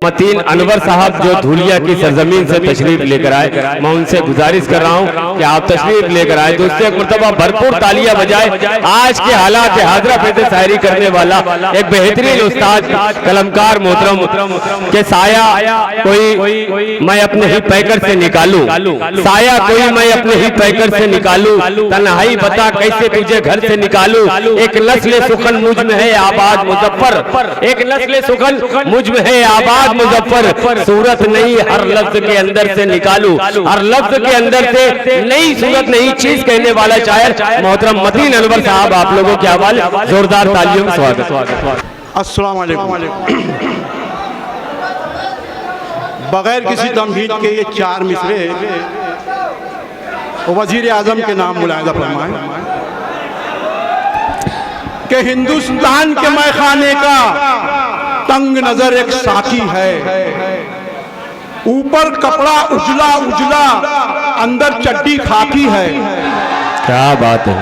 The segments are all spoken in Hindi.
मतीन अनवर साहब जो धूलिया की सरजमीन से तशरीफ लेकर आए, मैं उनसे गुजारिश कर रहा हूं कि आप तशरीफ लेकर आए। दोस्तों एक मरतबा भरपूर तालियां बजाए। आज के हालात हाजरा पे शायरी करने वाला एक बेहतरीन उस्ताद कलमकार मोहतरम के साया कोई मैं अपने ही पैकर से निकालूं, साया कोई मैं अपने ही पैकर से निकालूं, तन्हाई बता कैसे तुझे घर से निकालूं। एक नस्ल सुखन मुझ में है आबाद मुजफ्फर, एक नस्ल सुखन मुझ में है आबाद मुजफ्फर, सूरत नहीं हर लफ्ज के अंदर से निकालू, हर लफ्ज के अंदर से नई सूरत नई चीज कहने वाला शायर मोहतरम मतीन अनवर साहब, आप लोगों के हवाले जोरदार तालियों में स्वागत। अस्सलाम वालेकुम। बगैर किसी तमहीद के ये चार मिसरे वजीर आजम के नाम मुलाहिजा फरमाए कि हिंदुस्तान के मैखाने का तंग नजर एक साकी है, ऊपर कपड़ा उजला उजला अंदर चड्डी खाकी है। क्या बात है।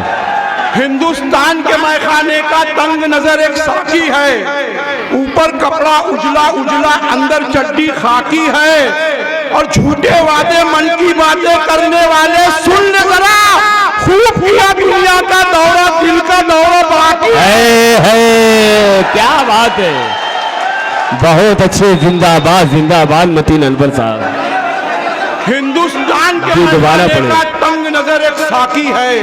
हिंदुस्तान के मैखाने का तंग नजर एक साकी है, ऊपर कपड़ा उजला उजला अंदर चड्डी खाकी है, और झूठे वादे मन की बातें करने वाले सुन ले जरा, खूब किया दुनिया का दौरा दिल का दौरा बाकी है। क्या बात है, बहुत अच्छे, जिंदाबाद जिंदाबाद मतीन अनवर साहब। हिंदुस्तान के मैखाने का तंग नजर एक साकी है,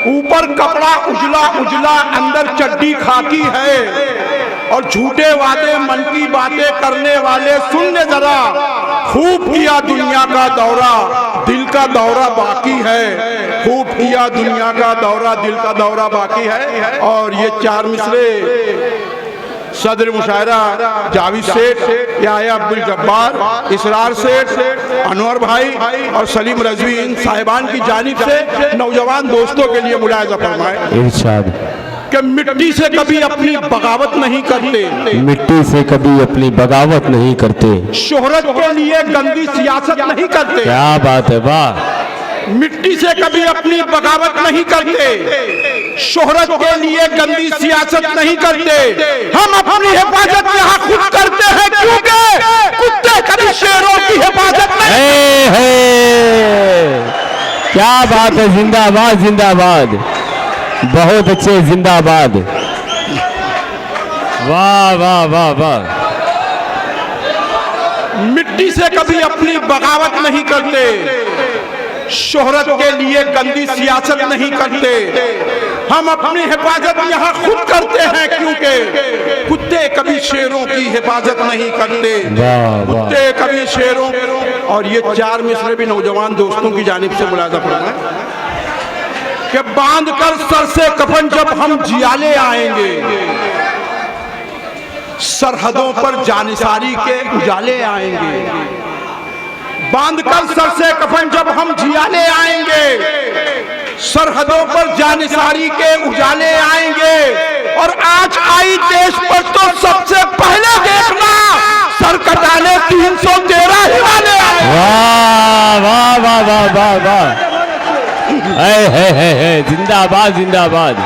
ऊपर कपड़ा उजला उजला अंदर चड्डी खाकी है, और झूठे वादे मन की बातें करने वाले सुन ले जरा, खूब किया दुनिया का दौरा दिल का दौरा बाकी है, खूब किया दुनिया का दौरा दिल का दौरा बाकी है। और ये चार मिसरे सदर मुशायरा जावेद सेठ, याया अब्दुल जब्बार, इसरार सेठ, अनवर भाई और सलीम रजवी, इन साहिबान की जानिब से नौजवान दोस्तों के लिए मुलाहिजा फरमाए इरशाद कि मिट्टी से कभी अपनी बगावत नहीं करते, मिट्टी से कभी अपनी बगावत नहीं करते, शोहरत के लिए गंदी सियासत नहीं करते। क्या बात है, वाह। मिट्टी से कभी अपनी बगावत नहीं करते, शोहरत के लिए गंदी सियासत नहीं करते, हम अपनी हिफाजत यहाँ खुद करते हैं, क्योंकि कुत्ते कभी शेरों की हिफाजत नहीं। क्या बात है, जिंदाबाद जिंदाबाद, बहुत अच्छे, जिंदाबाद, वाह वाह वाह वाह। मिट्टी से कभी अपनी बगावत नहीं करते, शोहरत के लिए गंदी सियासत नहीं करते, हम अपनी हिफाजत यहाँ खुद करते हैं, क्योंकि कुत्ते कभी शेरों की हिफाजत नहीं करते, कुत्ते कभी शेरों। और ये चार मिसरे भी नौजवान दोस्तों की जानिब से मुलाहिजा फरमाए कि बांध कर सर से कफन जब हम जियाले आएंगे, सरहदों पर जानिसारी के उजाले आएंगे, बांध कर सर से कफन जब हम जियाले आएंगे, सरहदों पर जानिसारी के उजाले आएंगे, और आज आई देश पर तो सबसे पहले देखना, सर कटाने 313 ही वाले आए। वाह वाह वाह वाह वाह वाह, है जिंदाबाद जिंदाबाद।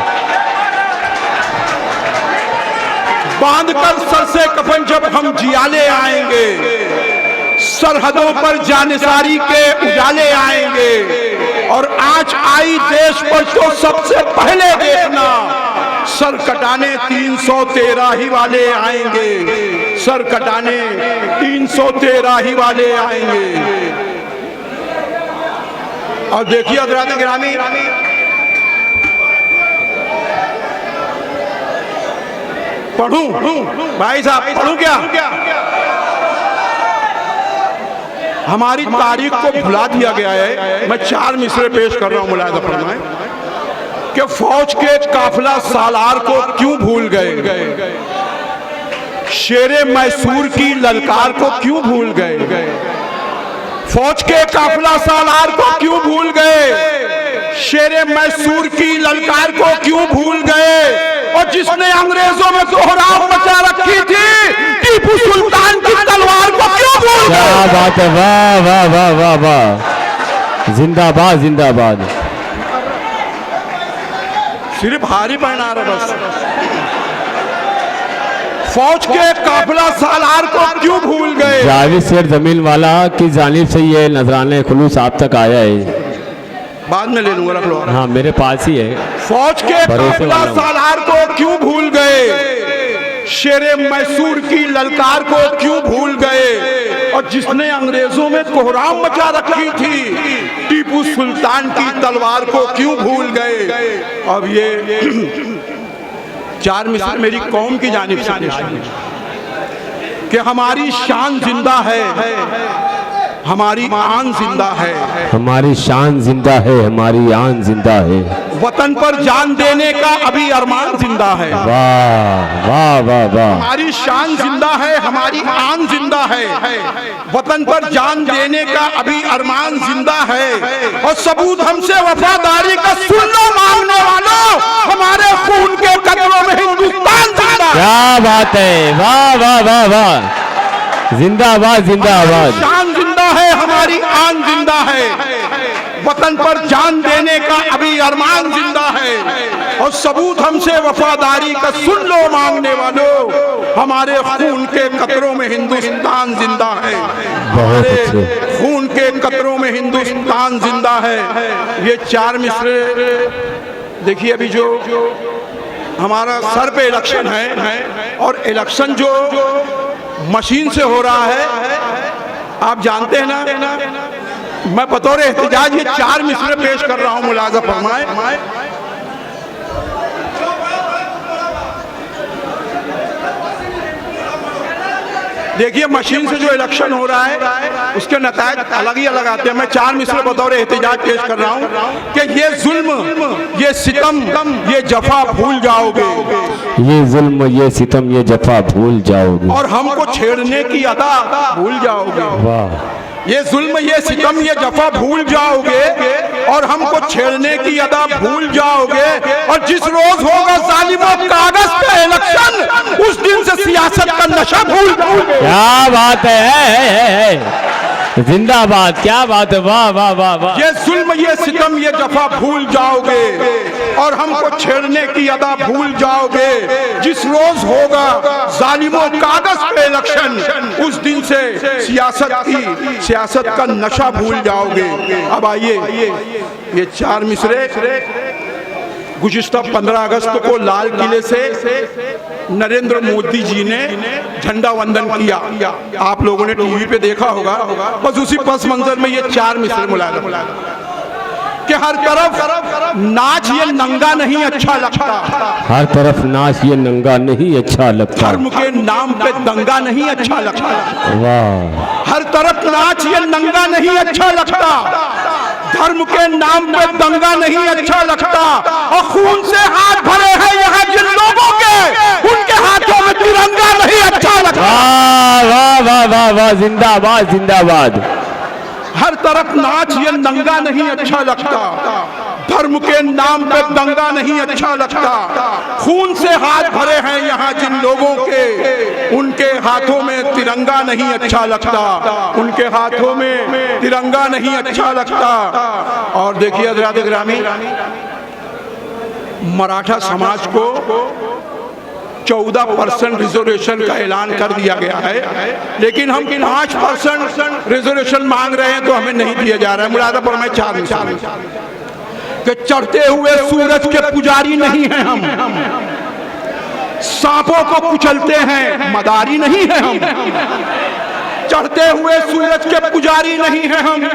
बांध कर सर से कफन जब हम जियाले आएंगे, सरहदों पर जानिसारी के उजाले आएंगे, और आज आई देश पर तो सबसे पहले देखना, सर कटाने 313 ही वाले आएंगे, सर कटाने 313 ही वाले आएंगे। और देखिए हज़रात गिरामी, पढ़ूं भाई साहब, पढ़ूं क्या? हमारी तारीख को भुला दिया गया है। मैं चार मिसरे पेश कर रहा हूं, मुलाहिजा फरमाएं कि फौज के काफिला सालार को क्यों भूल गए, शेरे मैसूर की ललकार को क्यों भूल गए, फौज के काफिला सालार को क्यों भूल गए, शेरे मैसूर की ललकार को क्यों भूल गए, और जिसने अंग्रेजों में दोहराव मचा रखी थी, टीपू सुल्तान की तलवार को क्यों भूल गए। क्या बात है, वाह वाह वाह वाह वाह, जिंदाबाद जिंदाबाद। सिर्फ भारी पहना रहा बस। फौज के काफिला सालार को क्यों भूल गए। जावेद शेर जमीन वाला की जानिब से ये नजराने खुलूस आप तक आया है। बाद में ले लूंगा, रख लो। हाँ मेरे पास ही है। फौज के काफिला सालार को क्यों भूल गए, शेरे मैसूर की ललकार को क्यों भूल गए, और जिसने अंग्रेजों में कोहराम मचा रखी थी टीपू सुल्तान की तलवार को क्यों भूल गए। अब ये 4 मिसर मेरी कौम की जानिब से कि हमारी शान जिंदा है, हमारी आन जिंदा है, हमारी शान जिंदा है, हमारी आन जिंदा है, वतन पर जान देने का अभी अरमान जिंदा है। वाह वाह वाह वाह। हमारी शान जिंदा है, हमारी आन जिंदा है, वतन पर जान देने का अभी अरमान जिंदा है, और सबूत हमसे वफादारी का सुन लो मांगने वालों, हमारे खून के कतरों में हिंदुस्तान जिंदा है। क्या बात है, वाह वाह वाह वाह, जिंदाबाद जिंदाबाद। शान जिंदा है, हमारी आन जिंदा है, वतन पर जान देने का अभी अरमान जिंदा है, और सबूत हमसे वफादारी का सुन लो मांगने वालों, हमारे खून के कतरों में हिंदुस्तान जिंदा है। बहुत अच्छे। खून के कतरों में हिंदुस्तान जिंदा है। ये 4 मिसरे देखिए। अभी जो हमारा सर पे इलेक्शन है, और इलेक्शन जो मशीन से हो रहा है, आप जानते हैं ना, मैं बतौर एहतजाज ये 4 मिसरे पेश कर रहा हूं, मुलाजा फरमाए। देखिए मशीन से जो इलेक्शन हो रहा है उसके नतायज अलग ही अलग आते हैं। मैं 4 मिसरे बतौर एहतजाज पेश कर रहा हूं कि ये जुल्म, ये सितम, ये जफा भूल जाओगे, ये जुल्म, ये सितम, ये जफा भूल जाओगे, और हमको छेड़ने की अदा भूल जाओगे। वाह। ये जुल्म, ये सितम, ये जफा भूल जाओगे, और हमको छेड़ने की अदा भूल जाओगे, और जिस रोज होगा जालिमों कागज पे इलेक्शन, उस दिन से सियासत का नशा भूल जाओगे। क्या बात है, जिंदाबाद, क्या बात है, वाह वाह वाह वाह। ये जुल्म, ये सितम, ये जफा भूल जाओगे, और हमको छेड़ने की अदा भूल जाओगे, जिस रोज होगा जालिमों कागज पे इलेक्शन, उस दिन से सियासत का नशा भूल जाओगे। अब आइए ये 4 मिसरे गुज़िश्ता 15 अगस्त को लाल किले से नरेंद्र मोदी जी ने झंडा वंदन किया। आप लोगों ने टीवी पे देखा होगा। बस उसी पस मंजर में ये 4 मिसरे मुलायम कि हर तरफ नाच ये नंगा नहीं अच्छा लगता, हर तरफ नाच ये नंगा नहीं अच्छा लगता, धर्म के नाम पे दंगा नहीं अच्छा लगता। वाह। हर तरफ नाच ये नंगा नहीं अच्छा लगता, धर्म के नाम पे दंगा नहीं अच्छा लगता, और खून से हाथ भरे हैं यहाँ जिन लोगों के, उनके हाथों में तिरंगा नहीं अच्छा लगता। वाह वाह वाह वाह, जिंदाबाद जिंदाबाद। हर तरफ नाच ये नंगा नहीं अच्छा लगता, धर्म के नाम पे दंगा नहीं अच्छा लगता, खून से हाथ भरे हैं यहाँ जिन लोगों के, उनके हाथों में तिरंगा नहीं अच्छा लगता, उनके हाथों में तिरंगा नहीं अच्छा लगता। और देखिए हज़रात गिरामी, मराठा समाज को 14% रिजर्वेशन का ऐलान कर दिया गया है, लेकिन हम 5% रिजर्वेशन मांग रहे हैं तो हमें नहीं दिया जा रहा है। मुलाजा पर मैं 4 मिसाल कि चढ़ते हुए सूरज के पुजारी नहीं हैं हम, सांपों को कुचलते हैं मदारी नहीं है हम, चढ़ते हुए सूरज के पुजारी नहीं है हम,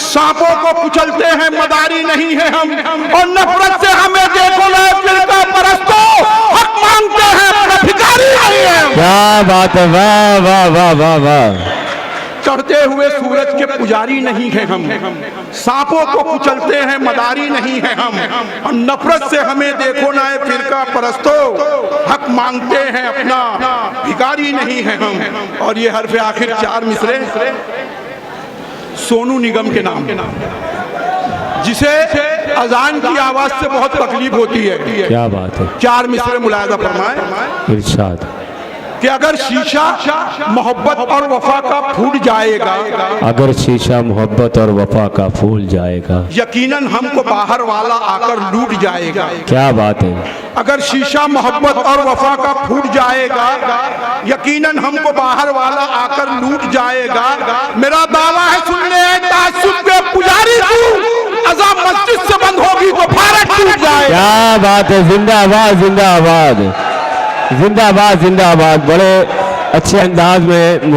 सांपों को कुचलते हैं मदारी नहीं है हम, और नफरत से हमें देखो ना फिरका परस्तों, हक मांगते हैं अपना भिखारी नहीं है। क्या बात है, वाह वाह वाह वाह वाह। चढ़ते हुए सूरज के पुजारी नहीं है हम, सांपों को कुचलते हैं मदारी नहीं है हम, और नफरत से हमें देखो ना फिरका परस्तों, हक मांगते हैं अपना भिखारी नहीं है हम। और ये हरफ आखिर 4 मिसरे सोनू निगम के नाम, जिसे अजान की आवाज से बहुत तकलीफ होती है। क्या बात है। 4 मिसरे मुलायजा फरमाए। इरशाद कि अगर शीशा मोहब्बत और वफा का फूट जाएगा, अगर शीशा मोहब्बत और वफा का फूल जाएगा, यकीनन हमको बाहर वाला आकर लूट जाएगा। क्या बात है। अगर शीशा मोहब्बत और वफा का फूट जाएगा, यकीनन हमको बाहर वाला आकर लूट जाएगा। मेरा दावा है, सुन ले तासुब के पुजारी तू, अज़ान मस्जिद से बंद होगी तो भारत टूट जाएगा। क्या बात है। जिंदाबाद जिंदाबाद जिंदाबाद जिंदाबाद। बड़े अच्छे अंदाज में